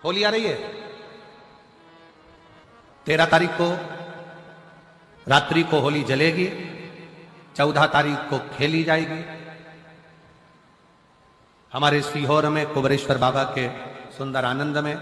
होली आ रही है। 13 तारीख को रात्रि को होली जलेगी, 14 तारीख को खेली जाएगी। हमारे सीहोर में कुबरेश्वर बाबा के सुंदर आनंद में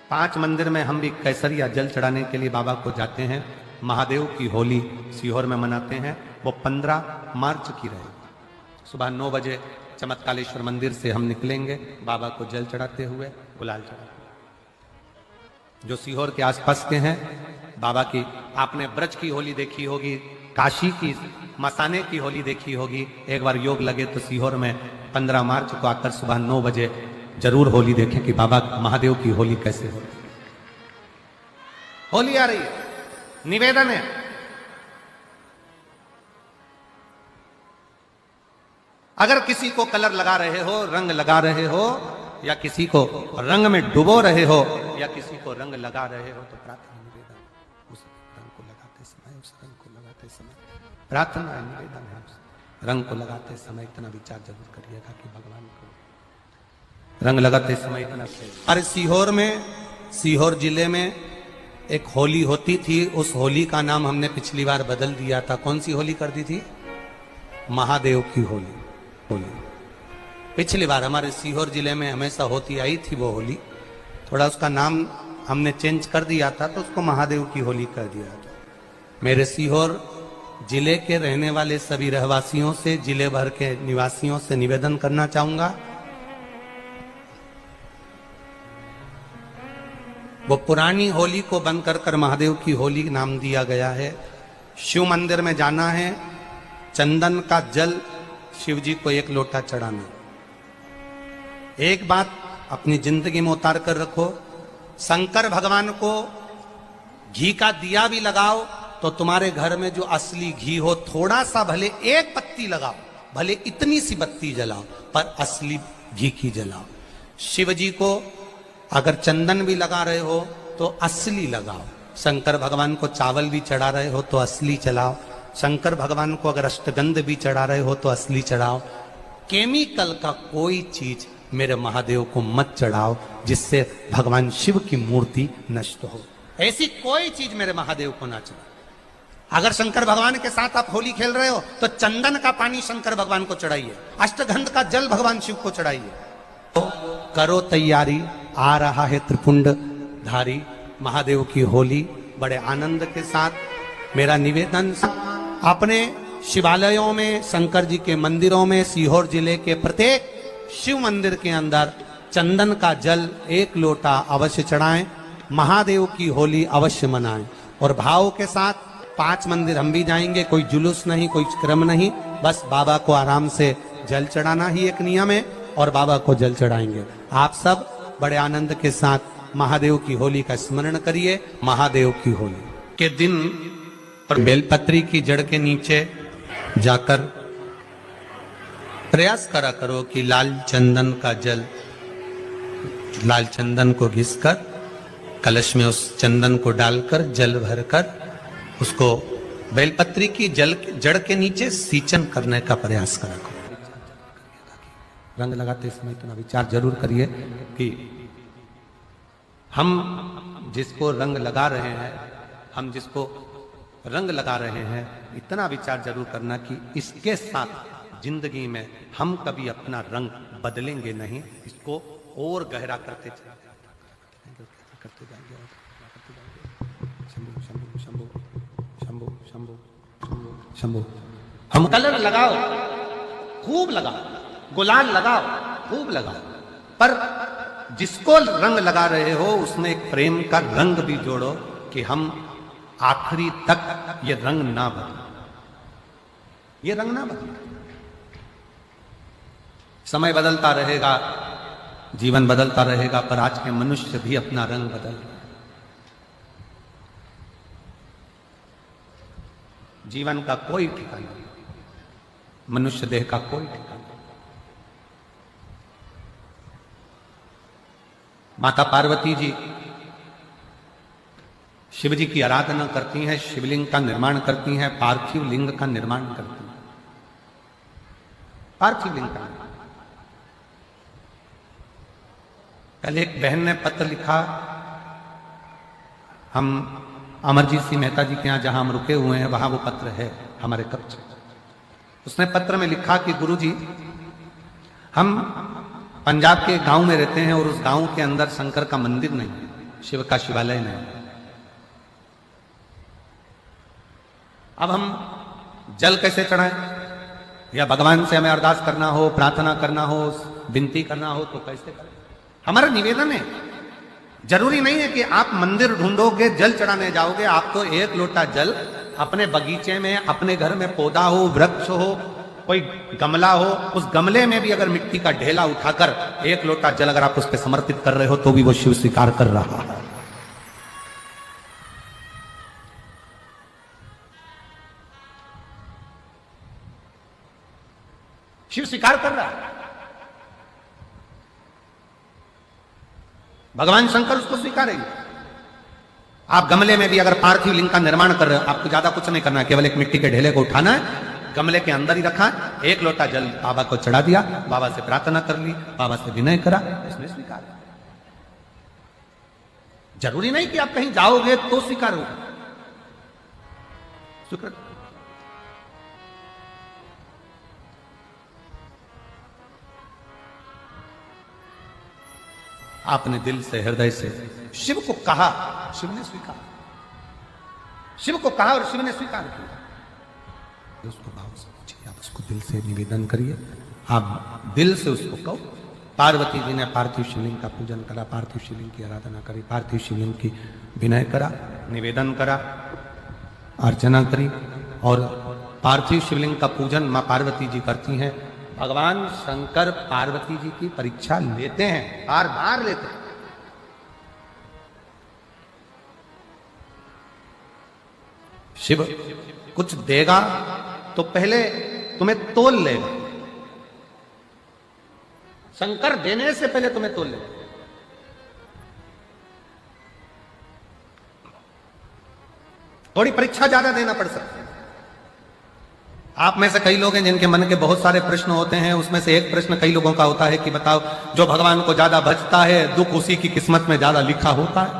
5 मंदिर में हम भी केसरिया जल चढ़ाने के लिए बाबा को जाते हैं। महादेव की होली सीहोर में मनाते हैं। वो 15 मार्च की रहेगी। सुबह 9 बजे चमत्कालेश्वर मंदिर से हम निकलेंगे बाबा को जल चढ़ाते हुए, गुलाल चढ़ाते। जो सीहोर के आसपास के हैं, बाबा की आपने ब्रज की होली देखी होगी, काशी की मसाने की होली देखी होगी। एक बार योग लगे तो सीहोर में 15 मार्च को आकर सुबह 9 बजे जरूर होली देखें कि बाबा महादेव की होली कैसे हो। होली आ रही है, निवेदन है अगर किसी को कलर लगा रहे हो, रंग लगा रहे हो, या किसी को रंग में डुबो रहे हो, या किसी को रंग लगा रहे हो, तो प्रार्थना निवेदन उस रंग को लगाते समय, उस रंग को लगाते समय प्रार्थना निवेदन है, उस रंग को लगाते समय इतना विचार जरूर करिएगा कि भगवान को रंग लगाते समय इतना। अरे सीहोर जिले में एक होली होती थी। उस होली का नाम हमने पिछली बार बदल दिया था। कौन सी होली कर दी थी? महादेव की होली। पिछली बार हमारे सीहोर जिले में हमेशा होती आई थी वो होली, थोड़ा उसका नाम हमने चेंज कर दिया था, तो उसको महादेव की होली कर दिया था। मेरे सीहोर जिले के रहने वाले सभी रहवासियों से, जिले भर के निवासियों से निवेदन करना चाहूंगा, वो पुरानी होली को बंद कर महादेव की होली नाम दिया गया है। शिव मंदिर में जाना है, चंदन का जल शिव जी को 1 लोटा चढ़ाना। एक बात अपनी जिंदगी में उतार कर रखो, शंकर भगवान को घी का दिया भी लगाओ तो तुम्हारे घर में जो असली घी हो, थोड़ा सा भले 1 पत्ती लगाओ, भले इतनी सी बत्ती जलाओ, पर असली घी की जलाओ। शिव जी को अगर चंदन भी लगा रहे हो तो असली लगाओ। शंकर भगवान को चावल भी चढ़ा रहे हो तो असली चलाओ। शंकर भगवान को अगर अष्टगंध भी चढ़ा रहे हो तो असली चढ़ाओ। केमिकल का कोई चीज मेरे महादेव को मत चढ़ाओ जिससे भगवान शिव की मूर्ति नष्ट हो। ऐसी कोई चीज मेरे महादेव को ना चढ़ाओ। अगर शंकर भगवान के साथ आप होली खेल रहे हो तो चंदन का पानी शंकर भगवान को चढ़ाइए, अष्टगंध का जल भगवान शिव को चढ़ाइए। तो करो तैयारी, आ रहा है त्रिपुंड धारी महादेव की होली। बड़े आनंद के साथ मेरा निवेदन, अपने शिवालयों में, शंकर जी के मंदिरों में, सीहोर जिले के प्रत्येक शिव मंदिर के अंदर चंदन का जल 1 लोटा अवश्य चढ़ाएं। महादेव की होली अवश्य मनाएं और भाव के साथ 5 मंदिर हम भी जाएंगे। कोई जुलूस नहीं, कोई क्रम नहीं, बस बाबा को आराम से जल चढ़ाना ही एक नियम है और बाबा को जल चढ़ाएंगे। आप सब बड़े आनंद के साथ महादेव की होली का स्मरण करिए। महादेव की होली के दिन पर बेलपत्री की जड़ के नीचे जाकर प्रयास करा करो कि लाल चंदन का जल, लाल चंदन को घिसकर कलश में उस चंदन को डालकर जल भरकर उसको बेलपत्री की जड़ के नीचे सींचन करने का प्रयास करा करो। रंग लगाते समय इतना विचार जरूर करिए कि हम जिसको रंग लगा रहे हैं, हम जिसको रंग लगा रहे हैं, इतना विचार जरूर करना कि इसके साथ जिंदगी में हम कभी अपना रंग बदलेंगे नहीं। इसको और गहरा करते जाएंगे। शंभु शंभु शंभु शंभु शंभु शंभु। हम कलर लगाओ, खूब लगाओ, गुलाल लगाओ, खूब लगाओ, पर जिसको रंग लगा रहे हो उसमें एक प्रेम का रंग भी जोड़ो कि हम आखिरी तक ये रंग ना बदले, ये रंग ना बदले। समय बदलता रहेगा, जीवन बदलता रहेगा, पर आज के मनुष्य भी अपना रंग बदल रहे। जीवन का कोई ठिकाना नहीं, मनुष्य देह का कोई ठिकाना नहीं। माता पार्वती जी शिव जी की आराधना करती हैं, शिवलिंग का निर्माण करती हैं, पार्थिव लिंग का निर्माण करती हैं। पार्थिव लिंग का कल एक बहन ने पत्र लिखा, हम अमरजीत सिंह मेहता जी के यहाँ जहां हम रुके हुए हैं वहां वो पत्र है हमारे कब्ज। उसने पत्र में लिखा कि गुरुजी, हम पंजाब के गांव में रहते हैं और उस गांव के अंदर शंकर का मंदिर नहीं है, शिव का शिवालय नहीं। अब हम जल कैसे चढ़ाएं, या भगवान से हमें अरदास करना हो, प्रार्थना करना हो, विनती करना हो तो कैसे करें? हमारा निवेदन है, जरूरी नहीं है कि आप मंदिर ढूंढोगे, जल चढ़ाने जाओगे। आप तो एक लोटा जल अपने बगीचे में, अपने घर में पौधा हो, वृक्ष हो, कोई गमला हो, उस गमले में भी अगर मिट्टी का ढेला उठाकर एक लोटा जल अगर आप उस पर समर्पित कर रहे हो तो भी वो शिव स्वीकार कर रहा है। शिव स्वीकार कर रहा है। भगवान शंकर उसको स्वीकारेंगे। आप गमले में भी अगर पार्थिव लिंग का निर्माण कर रहे हो, आपको ज्यादा कुछ नहीं करना है, केवल एक मिट्टी के ढेले को उठाना है, गमले के अंदर ही रखा, एक लोटा जल बाबा को चढ़ा दिया, बाबा से प्रार्थना कर ली, बाबा से विनय करा, इसने स्वीकार। जरूरी नहीं कि आप कहीं जाओगे तो स्वीकार होगा। स्वीकार आपने दिल से, हृदय से शिव को कहा, शिव ने स्वीकार। शिव को कहा और शिव ने स्वीकार किया। उसको भाव से पूछिए, आप उसको दिल से निवेदन करिए, आप दिल से उसको कहो। पार्वती जी ने पार्थिव शिवलिंग का पूजन करा, पार्थिव शिवलिंग की आराधना करी, पार्थिव शिवलिंग की विनय करा, निवेदन करा, अर्चना करी। और पार्थिव शिवलिंग का पूजन मां पार्वती जी करती हैं। भगवान शंकर पार्वती जी की परीक्षा लेते हैं, बार बार लेते हैं। शिव कुछ देगा तो पहले तुम्हें तोल लेगा। शंकर देने से पहले तुम्हें तोल लेगा। थोड़ी परीक्षा ज्यादा देना पड़ सकता है। आप में से कई लोग हैं जिनके मन के बहुत सारे प्रश्न होते हैं, उसमें से एक प्रश्न कई लोगों का होता है कि बताओ, जो भगवान को ज्यादा भजता है दुख उसी की किस्मत में ज्यादा लिखा होता है।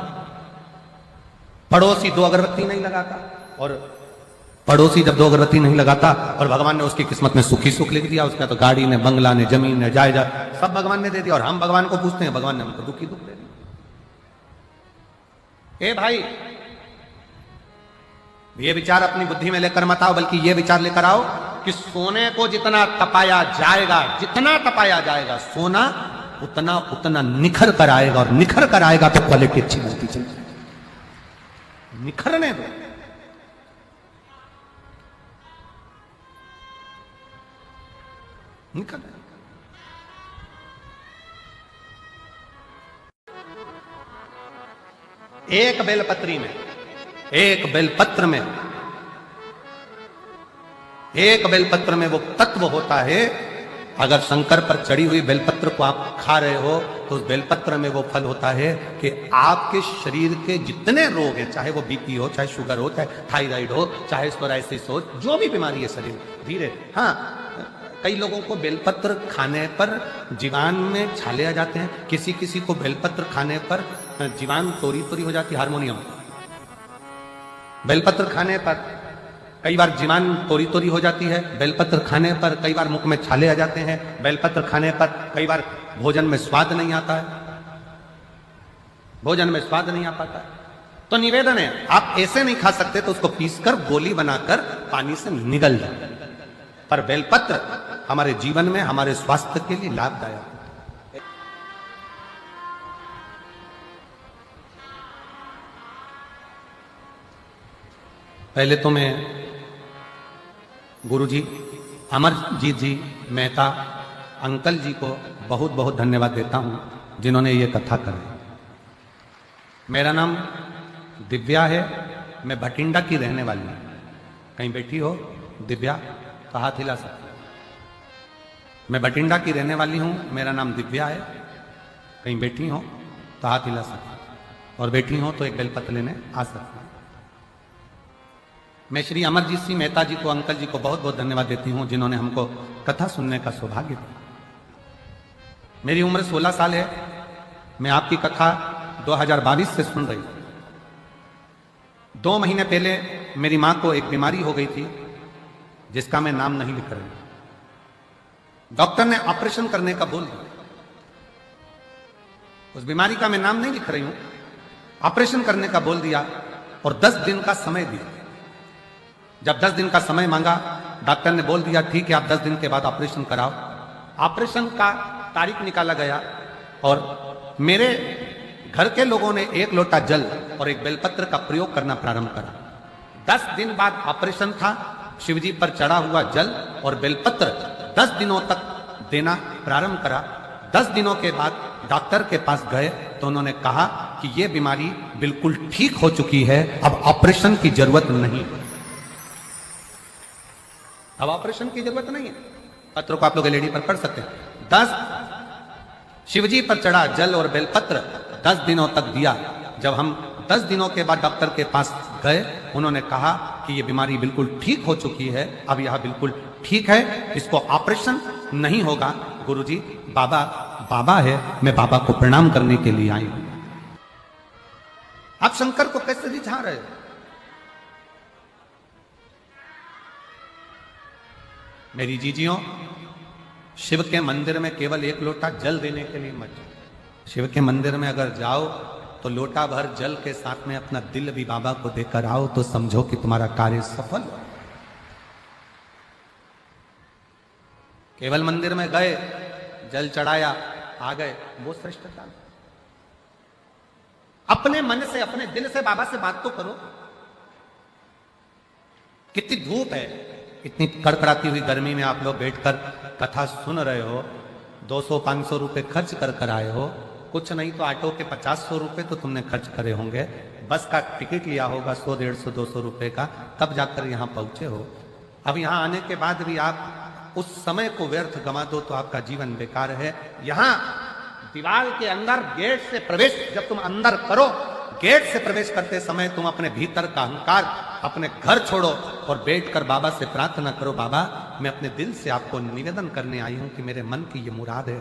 पड़ोसी 2 अगरबत्ती नहीं लगाता, और पड़ोसी जब 2 अगरबत्ती नहीं लगाता और भगवान ने उसकी किस्मत में सुखी सुख लिख दिया, उसका तो गाड़ी ने, बंगला ने, जमीन ने, जायदाद सब भगवान ने दे दिया, और हम भगवान को पूछते हैं, भगवान ने हमको दुखी दुख दे दिया। ए भाई, ये विचार अपनी बुद्धि में लेकर मत आओ, बल्कि ये विचार लेकर आओ कि सोने को जितना तपाया जाएगा, जितना तपाया जाएगा, सोना उतना उतना निखर कर आएगा, और निखर कर आएगा तो क्वालिटी अच्छी मिलती चलेगी। निखरने दो। निखर एक बेलपत्री में, एक बेलपत्र में, एक बेलपत्र में वो तत्व होता है। अगर शंकर पर चढ़ी हुई बेलपत्र को आप खा रहे हो तो उस बेलपत्र में वो फल होता है कि आपके शरीर के जितने रोग हैं, चाहे वो बीपी हो, चाहे शुगर हो, चाहे थायराइड हो, चाहे सोराइसिस हो, जो भी बीमारी है शरीर धीरे। हाँ, कई लोगों को बेलपत्र खाने पर जीवान में छाले आ जाते हैं, किसी किसी को बेलपत्र खाने पर जीवान तोरी तोरी हो जाती है, हार्मोनियम। बेलपत्र खाने पर कई बार जीवान तोरी तोरी हो जाती है, बेलपत्र खाने पर कई बार मुख में छाले आ जाते हैं, बेलपत्र खाने पर कई बार भोजन में स्वाद नहीं आता है, भोजन में स्वाद नहीं आ पाता है। तो निवेदन है, आप ऐसे नहीं खा सकते तो उसको पीसकर गोली बनाकर पानी से निगल जाए। पर बेलपत्र हमारे जीवन में, हमारे स्वास्थ्य के लिए लाभदायक है। पहले तो मैं गुरुजी अमरजीत जी मेहता अंकल जी को बहुत बहुत धन्यवाद देता हूं, जिन्होंने ये कथा करी। मेरा नाम दिव्या है, मैं भटिंडा की रहने वाली हूं। कहीं बैठी हो दिव्या तो हाथ हिला सकते। मैं भटिंडा की रहने वाली हूं, मेरा नाम दिव्या है। कहीं बैठी हो तो हाथ हिला सकते, और बैठी हो तो एक बेलपत्र लेने आ सकते। मैं श्री अमरजीत सिंह मेहता जी को, अंकल जी को बहुत बहुत धन्यवाद देती हूं, जिन्होंने हमको कथा सुनने का सौभाग्य दिया। मेरी उम्र 16 साल है मैं आपकी कथा 2022 से सुन रही हूं। 2 महीने पहले मेरी मां को एक बीमारी हो गई थी जिसका मैं नाम नहीं लिख रही हूं। डॉक्टर ने ऑपरेशन करने का बोल दिया। उस बीमारी का मैं नाम नहीं लिख रही हूं, ऑपरेशन करने का बोल दिया और 10 दिन का समय दिया। जब 10 दिन का समय मांगा, डॉक्टर ने बोल दिया ठीक है आप 10 दिन के बाद ऑपरेशन कराओ। ऑपरेशन का तारीख निकाला गया और मेरे घर के लोगों ने 1 लोटा जल और 1 बेलपत्र का प्रयोग करना प्रारंभ करा। 10 दिन बाद ऑपरेशन था। शिवजी पर चढ़ा हुआ जल और बेलपत्र 10 दिनों तक देना प्रारंभ करा। 10 दिनों के बाद डॉक्टर के पास गए तो उन्होंने कहा कि यह बीमारी बिल्कुल ठीक हो चुकी है, अब ऑपरेशन की जरूरत नहीं। अब ऑपरेशन की जरूरत नहीं है। पत्र को आप लोग एलईडी पर पढ़ सकते हैं। 10 शिवजी पर चढ़ा जल और बेलपत्र 10 दिनों तक दिया। जब हम 10 दिनों के बाद डॉक्टर के पास गए, उन्होंने कहा कि यह बीमारी बिल्कुल ठीक हो चुकी है, अब यह बिल्कुल ठीक है, इसको ऑपरेशन नहीं होगा। गुरुजी, बाबा है, मैं बाबा को प्रणाम करने के लिए आई हूं। आप शंकर को कैसे रिझा रहे हो? मेरी जीजियों, शिव के मंदिर में केवल 1 लोटा जल देने के लिए मत जाओ। शिव के मंदिर में अगर जाओ तो लोटा भर जल के साथ में अपना दिल भी बाबा को देकर आओ तो समझो कि तुम्हारा कार्य सफल हो। केवल मंदिर में गए, जल चढ़ाया, आ गए, वो श्रेष्ठता। अपने मन से, अपने दिल से बाबा से बात तो करो। कितनी धूप है, इतनी कड़कड़ाती हुई गर्मी में आप लोग बैठकर कथा सुन रहे हो। 200-500 रुपए खर्च कर आए हो। कुछ नहीं तो ऑटो के 50-100 रुपए तो तुमने खर्च करे होंगे। बस का टिकट लिया होगा 100, 150, 200 रुपए का, तब जाकर यहां पहुंचे हो। अब यहां आने के बाद भी आप उस समय को व्यर्थ गंवा दो तो आपका जीवन बेकार है। यहां दीवार के अंदर गेट से प्रवेश जब तुम अंदर करो, गेट से प्रवेश करते समय तुम अपने भीतर का अहंकार, अपने घर छोड़ो और बैठकर बाबा से प्रार्थना करो, बाबा मैं अपने दिल से आपको निवेदन करने आई हूं कि मेरे मन की ये मुराद है।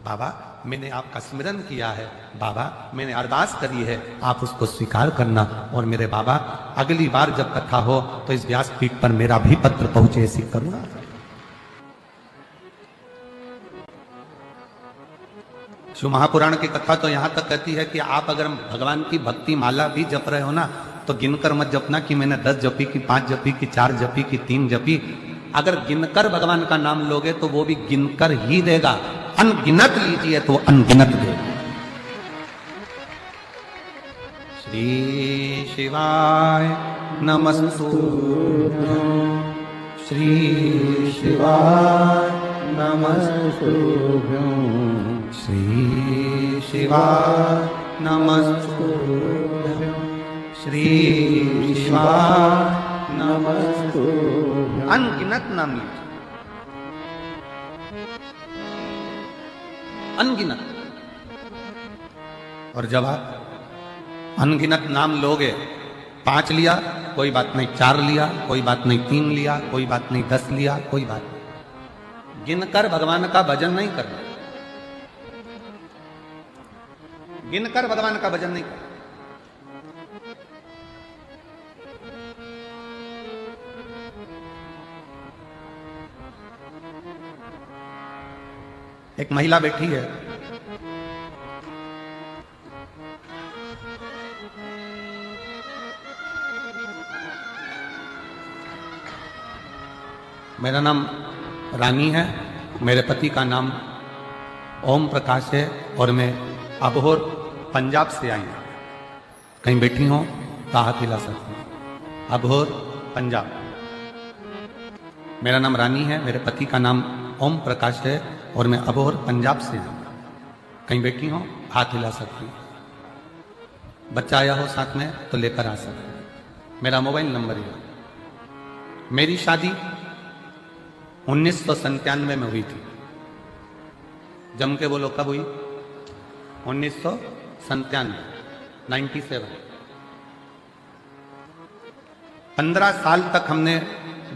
बाबा मैंने आपका स्मरण किया है, बाबा मैंने अरदास करी है, आप उसको स्वीकार करना। और मेरे बाबा अगली बार जब कथा हो तो इस व्यासपीठ पर मेरा भी पत्र पहुंचे, ऐसी करुणा। शिव महापुराण की कथा तो यहां तक कहती है कि आप अगर भगवान की भक्ति माला भी जप रहे हो ना तो गिनकर मत जपना कि मैंने 10 जपी की, 5 जपी की, 4 जपी की, 3 जपी। अगर गिनकर भगवान का नाम लोगे तो वो भी गिनकर ही देगा। अनगिनत लीजिए तो अनगिनत देगा। श्री शिवाय नमस्तुभ्यं, श्री शिवाय नमस्तुभ्यं, श्री शिवाय नमस्तुभ्यं, श्री शिवाय नमस्तुभ्यं। अनगिनत नाम लीजिए, अनगिनत। और जब आप अनगिनत नाम लोगे, 5 लिया कोई बात नहीं, 4 लिया कोई बात नहीं, 3 लिया कोई बात नहीं, 10 लिया कोई बात नहीं, गिनकर भगवान का भजन नहीं करना। गिनकर भगवान का भजन नहीं करना। एक महिला बैठी है, मेरा नाम रानी है, मेरे पति का नाम ओम प्रकाश है और मैं अबोहर पंजाब से आई हूँ। कहीं बैठी हो तो हाथ हिला सकती हूँ। अबोहर पंजाब। मेरा नाम रानी है, मेरे पति का नाम ओम प्रकाश है और मैं अबोहर पंजाब से हूँ। कहीं बैठी हो हाथ हिला सकती हूँ। बच्चा आया हो साथ में तो लेकर आ सकते हैं। मेरा मोबाइल नंबर है। मेरी शादी 1997 में हुई थी। जम के बोलो कब हुई? 1997, 97। 15 साल तक हमने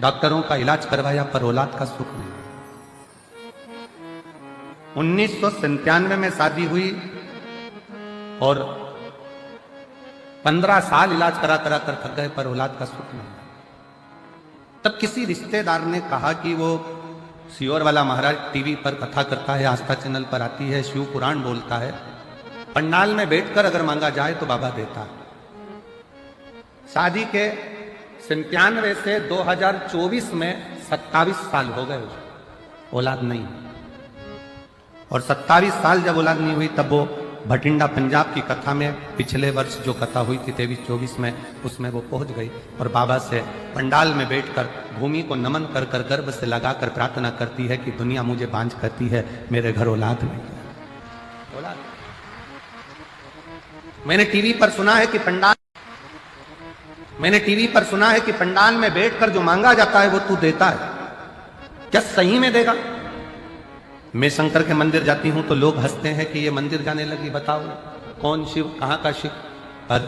डॉक्टरों का इलाज करवाया पर औलाद का सुख नहीं। 1997 में शादी हुई और 15 साल इलाज करा करा कर थक गए, पर औलाद का सुख नहीं। तब किसी रिश्तेदार ने कहा कि वो सियोर वाला महाराज टीवी पर कथा करता है, आस्था चैनल पर आती है, शिव पुराण बोलता है, पंडाल में बैठकर अगर मांगा जाए तो बाबा देता है। शादी के 97 से 2024 में 27 साल हो गए, औलाद नहीं। और 27 साल जब औलाद नहीं हुई तब वो भटिंडा पंजाब की कथा में पिछले वर्ष जो कथा हुई थी 23-24 में, उसमें वो पहुंच गई और बाबा से पंडाल में बैठकर भूमि को नमन कर कर गर्भ से लगाकर प्रार्थना करती है कि दुनिया मुझे बांझ करती है, मेरे घर औलाद नहीं। औलाद मैंने टीवी पर सुना है कि पंडाल में बैठकर जो मांगा जाता है वो तू देता है, क्या सही में देगा? मैं शंकर के मंदिर जाती हूं तो लोग हंसते हैं कि ये मंदिर जाने लगी, बताओ कौन शिव, कहां का शिव। पर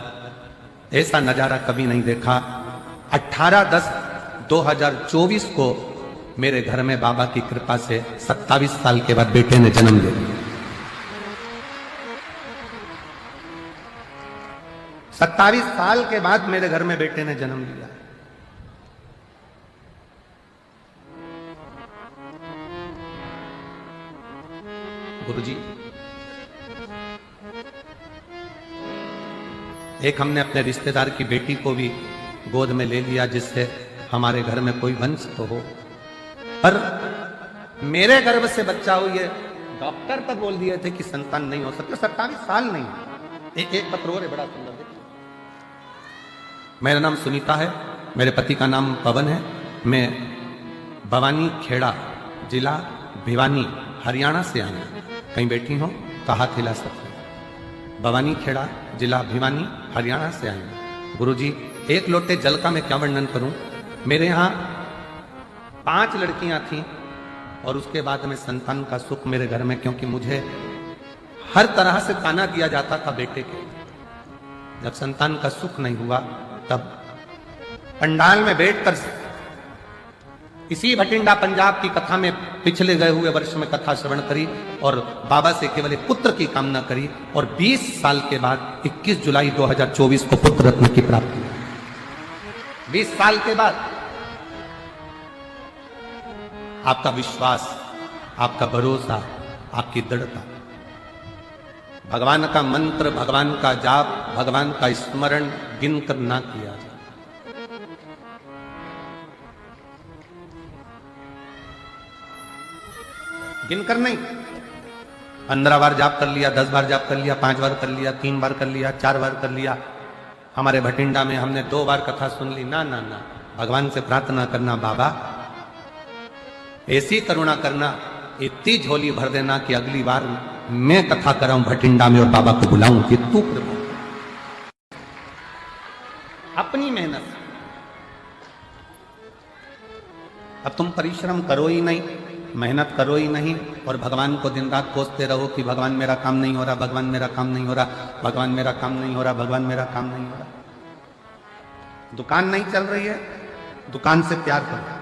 ऐसा नजारा कभी नहीं देखा। 18/10/2024 को मेरे घर में बाबा की कृपा से 27 साल के बाद बेटे ने जन्म ले लिया। 27 साल के बाद मेरे घर में बेटे ने जन्म लिया। गुरुजी, एक हमने अपने रिश्तेदार की बेटी को भी गोद में ले लिया जिससे हमारे घर में कोई वंश तो हो, पर मेरे गर्भ से बच्चा हो ये डॉक्टर तक बोल दिए थे कि संतान नहीं हो सकता। 27 साल नहीं। एक पत्र और है बड़ा सुंदर। मेरा नाम सुनीता है, मेरे पति का नाम पवन है। मैं भवानी खेड़ा जिला भिवानी हरियाणा से आई हूं। कहीं बैठी हो तो हाथ हिला सकते। भवानी खेड़ा जिला भिवानी हरियाणा से आई हूं। गुरुजी, एक लोटे जल का मैं क्या वर्णन करूं। मेरे यहां 5 लड़कियां थीं और उसके बाद में संतान का सुख मेरे घर में, क्योंकि मुझे हर तरह से ताना दिया जाता था बेटे के। जब संतान का सुख नहीं हुआ तब पंडाल में बैठकर इसी भटिंडा पंजाब की कथा में पिछले गए हुए वर्ष में कथा श्रवण करी और बाबा से केवल एक पुत्र की कामना करी और 20 साल के बाद 21 जुलाई 2024 को पुत्र रत्न की प्राप्ति। 20 साल के बाद आपका विश्वास, आपका भरोसा, आपकी दृढ़ता, भगवान का मंत्र, भगवान का जाप, भगवान का स्मरण गिनकर ना किया जाए। गिनकर नहीं। 15 बार जाप कर लिया, 10 बार जाप कर लिया, 5 बार कर लिया, 3 बार कर लिया, 4 बार कर लिया। हमारे भटिंडा में हमने 2 बार कथा सुन ली। ना ना ना, भगवान से प्रार्थना करना, बाबा ऐसी करुणा करना, इतनी झोली भर देना कि अगली बार मैं कथा कराऊं भटिंडा में और बाबा को बुलाऊं कि तू कृपा। अपनी मेहनत। अब तुम परिश्रम करो ही नहीं, मेहनत करो ही नहीं और भगवान को दिन रात कोसते रहो कि भगवान मेरा काम नहीं हो रहा, भगवान मेरा काम नहीं हो रहा, भगवान मेरा काम नहीं हो रहा, भगवान मेरा काम नहीं हो रहा। दुकान नहीं चल रही है, दुकान से प्यार करो।